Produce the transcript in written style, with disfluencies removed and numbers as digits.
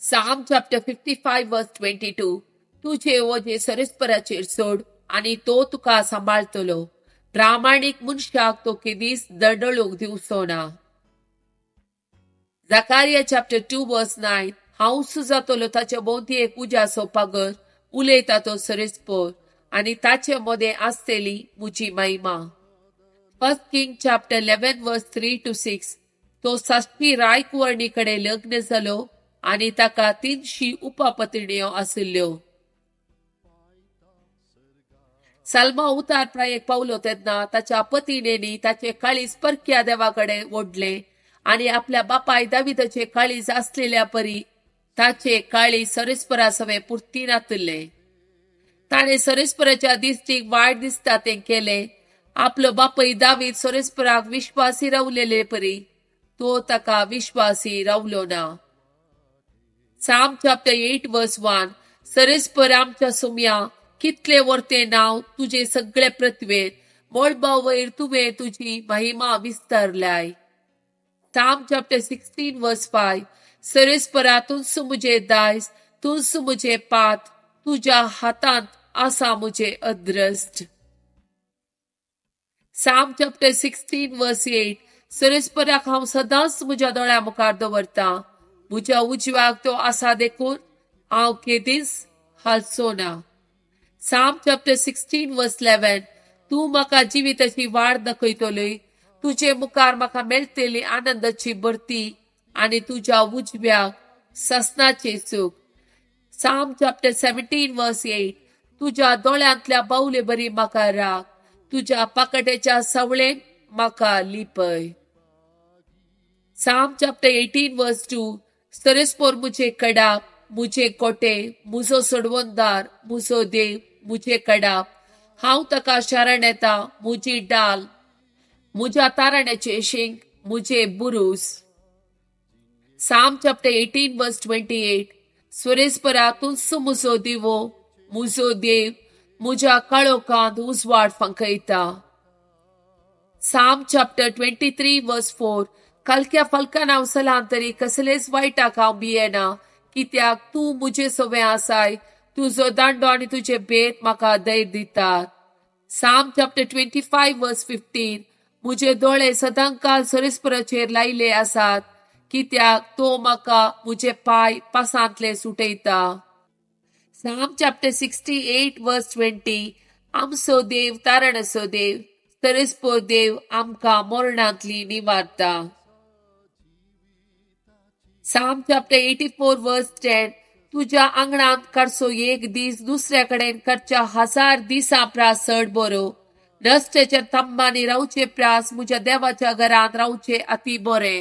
Psalm chapter 55 verse 22. तुझे ओझे सरस्पराचेर सोड आणि तो तुका सांभाळतलो. प्रामाणिक मनशाक तो केदीस दडळूक दिवचो ना. Zechariah chapter 2 verse 9. हांव सुजातलो ताच्या भोवती एक उज्याचो पागर, उलयता तो सरस्पोर आणि ताचे मदें आसतली मुजी महिमा. First King chapter 11 verse 3 to 6. तो साश्टी रायकुवर्णी कडेन लग्न जालो आणि ताका 300 उपपत्न्यो आशिल्ल्यो. सल्मा उतार प्रायेक पावलो तेन्ना ताच्या पतीनेनी ताचे काळीज परक्या देवाकडे ओडले आणि आपल्या बापाय दाविदाचे काळीज असलेल्या परी ताचे काळीज सरस्परासवे पुर्तीनातले. ताणे सरस्पराच्या दिश्टीक वायट दिसता तें केले. आपलो बापय दावीद सरस्पराक विश्वासी रावलेले परी तो ताका विश्वासी रावलो ना. Psalm chapter 8 verse 1. सरस्पर आमच्या सुम्या कितले वर्ते नाव तुझे सगळे पृथ्वेर, मोळबाव वयर तुवें तुझी महिमा विस्तारलाय. Psalm chapter 16 verse 5. सरस्परा तुझ मुझे दायज, तुझ मुझे पात, तुझ्या हातांत आसा मुझे अद्रस्ट. Psalm chapter 16 verse 8. सरस्पराक हांव सदांच म्हज्या दोळ्या मुखार दवरता. म्हज्या उजव्याक तो आसा देखून हांव केदीस हालचो ना. Psalm chapter 16 verse 11. तू म्हाका जिविताची वाड दाखयतली. तुझे मुखार म्हाका मेळटली आनंदाची भरती आणि तुझ्या उजव्याक ससनाचे सुख. Psalm chapter 17 verse 8. तुझ्या दोळ्यांतल्या बावले बरी म्हाका राख, तुझ्या पाकटेच्या सवळेन म्हाका लिपय. Psalm chapter 18 verse 2. सरस्पोर मुझे कडाप, मुझे कोटे, मुजो सोडवणदार, मुजो देव, मुझे कडाप. हांव ताका शरण येता, मुजी डाल, मुज्या तारण्याचे शिंग, मुझे बुरूस. Psalm chapter 18 verse 28. स्वरेस्परा तुझ मुजो दिवो, मुजो देव, मुज्या काळोखांत उजवाड फंकयता. Psalm chapter 23 verse 4. कलक्या फलकान हांव सलां तरी कसलेच वायटाक हांव भियेना, कित्याक तूं मुजे सोबे आसाय, तुजो दांडो आनी तुजे भेट म्हाका धैर्य दितात. Psalm chapter 25 verse 15. मुजे दोळे सदांकाल सरस्पराचेर लायले आसात, कित्याक तो म्हाका मुजे पाय पासांतले सुटयता. Psalm chapter 68 verse 20. आमचो देव तारणसो देव, सरस्पोर देव आमकां मोरणांतली निवारता. Psalm chapter 84 verse 10. तुझ्या आंगणांत काडचो एक दीस दुसऱ्या कडेन काडच्या 1000 दिसां प्रास चड बरो. रस्त्याच्या तंबांनी रावचे प्रास मुझ्या देवाच्या घरांत रावचे अति बरे.